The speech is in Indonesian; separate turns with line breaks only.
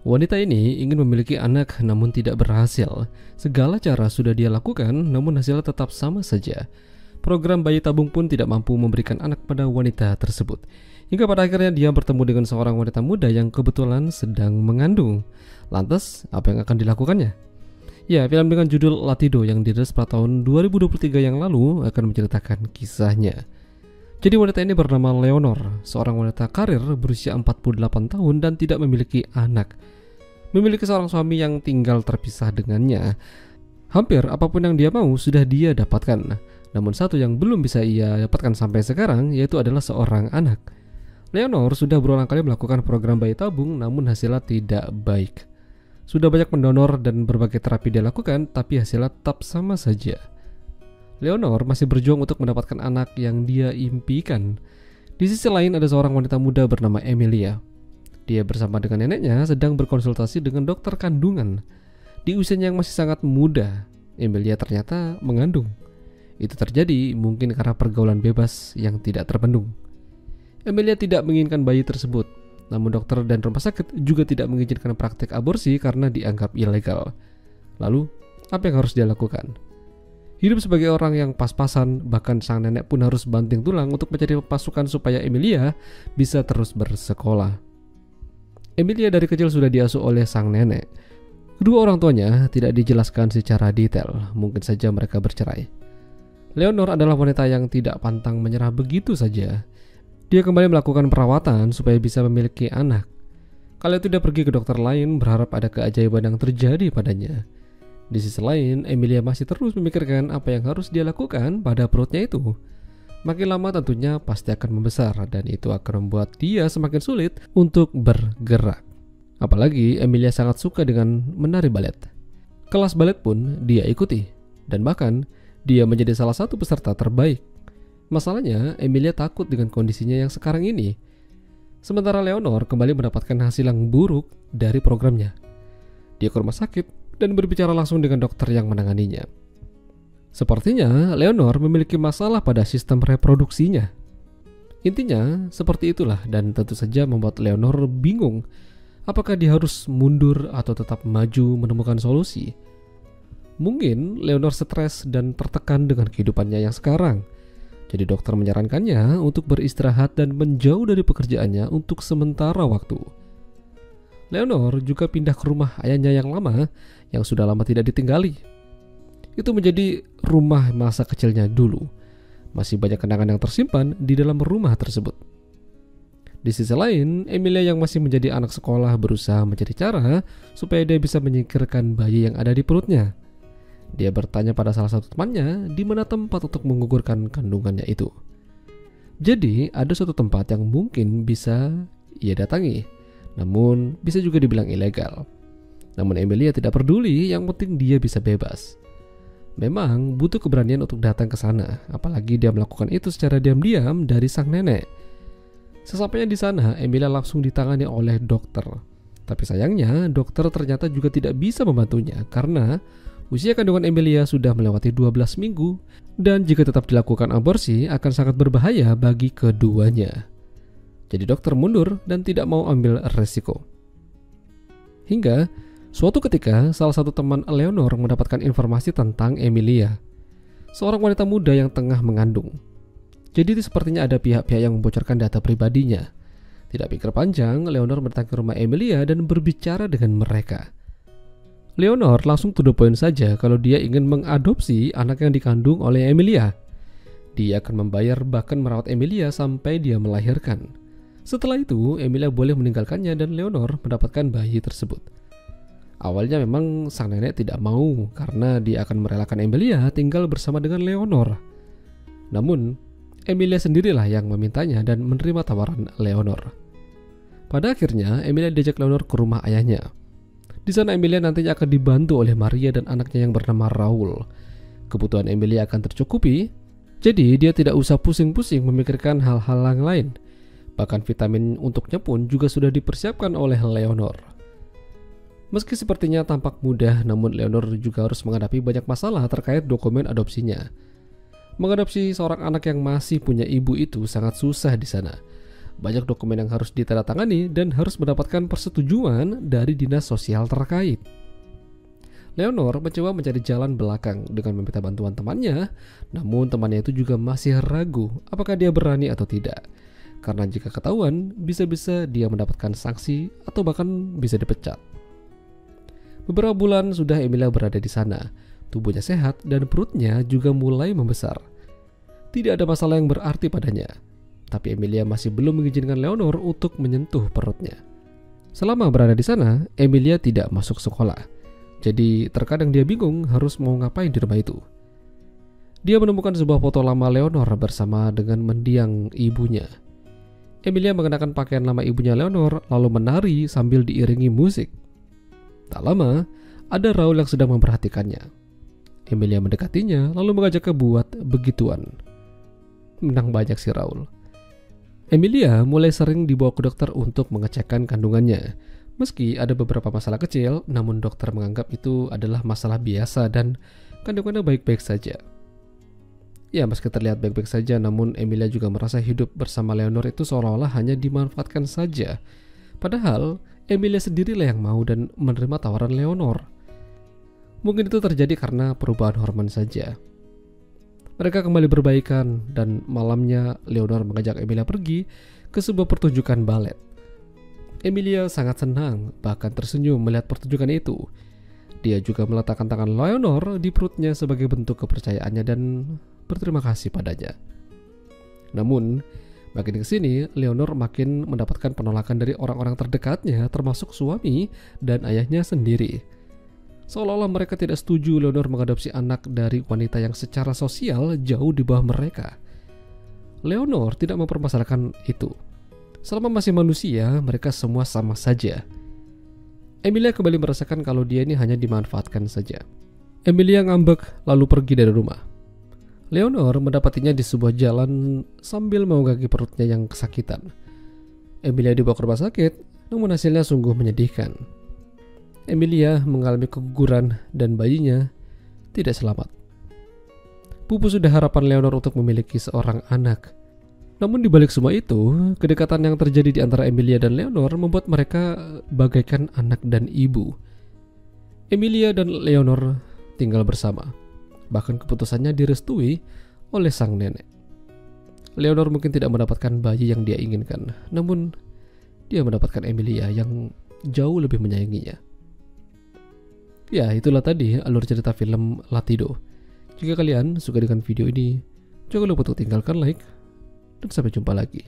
Wanita ini ingin memiliki anak namun tidak berhasil. Segala cara sudah dia lakukan namun hasilnya tetap sama saja. Program bayi tabung pun tidak mampu memberikan anak pada wanita tersebut. Hingga pada akhirnya dia bertemu dengan seorang wanita muda yang kebetulan sedang mengandung. Lantas, apa yang akan dilakukannya? Ya, film dengan judul Latido yang dirilis pada tahun 2023 yang lalu akan menceritakan kisahnya. Jadi wanita ini bernama Leonor, seorang wanita karir berusia 48 tahun dan tidak memiliki anak. Memiliki seorang suami yang tinggal terpisah dengannya. Hampir apapun yang dia mau sudah dia dapatkan. Namun satu yang belum bisa ia dapatkan sampai sekarang yaitu adalah seorang anak. Leonor sudah berulang kali melakukan program bayi tabung namun hasilnya tidak baik. Sudah banyak pendonor dan berbagai terapi dia lakukan tapi hasilnya tetap sama saja. Leonor masih berjuang untuk mendapatkan anak yang dia impikan. Di sisi lain ada seorang wanita muda bernama Emilia. Dia bersama dengan neneknya sedang berkonsultasi dengan dokter kandungan. Di usianya yang masih sangat muda, Emilia ternyata mengandung. Itu terjadi mungkin karena pergaulan bebas yang tidak terbendung. Emilia tidak menginginkan bayi tersebut, namun dokter dan rumah sakit juga tidak mengizinkan praktik aborsi karena dianggap ilegal. Lalu, apa yang harus dia lakukan? Hidup sebagai orang yang pas-pasan, bahkan sang nenek pun harus banting tulang untuk mencari pemasukan supaya Emilia bisa terus bersekolah. Emilia dari kecil sudah diasuh oleh sang nenek. Kedua orang tuanya tidak dijelaskan secara detail, mungkin saja mereka bercerai. Leonor adalah wanita yang tidak pantang menyerah begitu saja. Dia kembali melakukan perawatan supaya bisa memiliki anak. Kala itu dia pergi ke dokter lain berharap ada keajaiban yang terjadi padanya. Di sisi lain, Emilia masih terus memikirkan apa yang harus dia lakukan pada perutnya itu. Makin lama tentunya pasti akan membesar dan itu akan membuat dia semakin sulit untuk bergerak. Apalagi Emilia sangat suka dengan menari balet. Kelas balet pun dia ikuti dan bahkan dia menjadi salah satu peserta terbaik. Masalahnya, Emilia takut dengan kondisinya yang sekarang ini. Sementara Leonor kembali mendapatkan hasil yang buruk dari programnya. Dia ke rumah sakit dan berbicara langsung dengan dokter yang menanganinya. Sepertinya Leonor memiliki masalah pada sistem reproduksinya. Intinya seperti itulah dan tentu saja membuat Leonor bingung. Apakah dia harus mundur atau tetap maju menemukan solusi? Mungkin Leonor stres dan tertekan dengan kehidupannya yang sekarang. Jadi dokter menyarankannya untuk beristirahat dan menjauh dari pekerjaannya untuk sementara waktu. Leonor juga pindah ke rumah ayahnya yang lama yang sudah lama tidak ditinggali. Itu menjadi rumah masa kecilnya dulu. Masih banyak kenangan yang tersimpan di dalam rumah tersebut. Di sisi lain, Emilia yang masih menjadi anak sekolah berusaha mencari cara supaya dia bisa menyingkirkan bayi yang ada di perutnya. Dia bertanya pada salah satu temannya di mana tempat untuk menggugurkan kandungannya itu. Jadi ada suatu tempat yang mungkin bisa ia datangi, namun bisa juga dibilang ilegal. Namun Emilia tidak peduli, yang penting dia bisa bebas. Memang butuh keberanian untuk datang ke sana, apalagi dia melakukan itu secara diam-diam dari sang nenek. Sesampainya di sana, Emilia langsung ditangani oleh dokter. Tapi sayangnya, dokter ternyata juga tidak bisa membantunya karena usia kandungan Emilia sudah melewati 12 minggu dan jika tetap dilakukan aborsi akan sangat berbahaya bagi keduanya. Jadi dokter mundur dan tidak mau ambil resiko. Hingga suatu ketika salah satu teman Leonor mendapatkan informasi tentang Emilia, seorang wanita muda yang tengah mengandung. Jadi sepertinya ada pihak-pihak yang membocorkan data pribadinya. Tidak pikir panjang, Leonor datang ke rumah Emilia dan berbicara dengan mereka. Leonor langsung to the point saja kalau dia ingin mengadopsi anak yang dikandung oleh Emilia. Dia akan membayar bahkan merawat Emilia sampai dia melahirkan. Setelah itu, Emilia boleh meninggalkannya dan Leonor mendapatkan bayi tersebut. Awalnya memang sang nenek tidak mau karena dia akan merelakan Emilia tinggal bersama dengan Leonor. Namun, Emilia sendirilah yang memintanya dan menerima tawaran Leonor. Pada akhirnya, Emilia diajak Leonor ke rumah ayahnya. Di sana Emilia nantinya akan dibantu oleh Maria dan anaknya yang bernama Raul. Kebutuhan Emilia akan tercukupi, jadi dia tidak usah pusing-pusing memikirkan hal-hal yang lain. Bahkan vitamin untuknya pun juga sudah dipersiapkan oleh Leonor. Meski sepertinya tampak mudah, namun Leonor juga harus menghadapi banyak masalah terkait dokumen adopsinya. Mengadopsi seorang anak yang masih punya ibu itu sangat susah di sana. Banyak dokumen yang harus ditandatangani dan harus mendapatkan persetujuan dari dinas sosial terkait. Leonor mencoba mencari jalan belakang dengan meminta bantuan temannya, namun temannya itu juga masih ragu apakah dia berani atau tidak. Karena jika ketahuan, bisa-bisa dia mendapatkan sanksi atau bahkan bisa dipecat. Beberapa bulan sudah Emilia berada di sana. Tubuhnya sehat dan perutnya juga mulai membesar. Tidak ada masalah yang berarti padanya. Tapi Emilia masih belum mengizinkan Leonor untuk menyentuh perutnya. Selama berada di sana, Emilia tidak masuk sekolah. Jadi terkadang dia bingung harus mau ngapain di rumah itu. Dia menemukan sebuah foto lama Leonor bersama dengan mendiang ibunya. Emilia mengenakan pakaian lama ibunya Leonor lalu menari sambil diiringi musik. Tak lama, ada Raul yang sedang memperhatikannya. Emilia mendekatinya lalu mengajaknya buat begituan. Menang banyak si Raul. Emilia mulai sering dibawa ke dokter untuk mengecekkan kandungannya. Meski ada beberapa masalah kecil, namun dokter menganggap itu adalah masalah biasa dan kandungannya baik-baik saja. Ya, meski terlihat baik-baik saja, namun Emilia juga merasa hidup bersama Leonor itu seolah-olah hanya dimanfaatkan saja. Padahal, Emilia sendirilah yang mau dan menerima tawaran Leonor. Mungkin itu terjadi karena perubahan hormon saja. Mereka kembali berbaikan dan malamnya Leonor mengajak Emilia pergi ke sebuah pertunjukan balet. Emilia sangat senang, bahkan tersenyum melihat pertunjukan itu. Dia juga meletakkan tangan Leonor di perutnya sebagai bentuk kepercayaannya dan berterima kasih padanya. Namun, makin kesini, Leonor makin mendapatkan penolakan dari orang-orang terdekatnya, termasuk suami dan ayahnya sendiri. Seolah-olah mereka tidak setuju Leonor mengadopsi anak dari wanita yang secara sosial jauh di bawah mereka. Leonor tidak mempermasalahkan itu. Selama masih manusia, mereka semua sama saja. Emilia kembali merasakan kalau dia ini hanya dimanfaatkan saja. Emilia ngambek lalu pergi dari rumah. Leonor mendapatinya di sebuah jalan sambil menggigit perutnya yang kesakitan. Emilia dibawa ke rumah sakit, namun hasilnya sungguh menyedihkan. Emilia mengalami keguguran dan bayinya tidak selamat. Pupus sudah harapan Leonor untuk memiliki seorang anak. Namun di balik semua itu, kedekatan yang terjadi di antara Emilia dan Leonor membuat mereka bagaikan anak dan ibu. Emilia dan Leonor tinggal bersama. Bahkan keputusannya direstui oleh sang nenek. Leonor mungkin tidak mendapatkan bayi yang dia inginkan, namun dia mendapatkan Emilia yang jauh lebih menyayanginya. Ya, itulah tadi alur cerita film Latido. Jika kalian suka dengan video ini, jangan lupa untuk tinggalkan like, dan sampai jumpa lagi.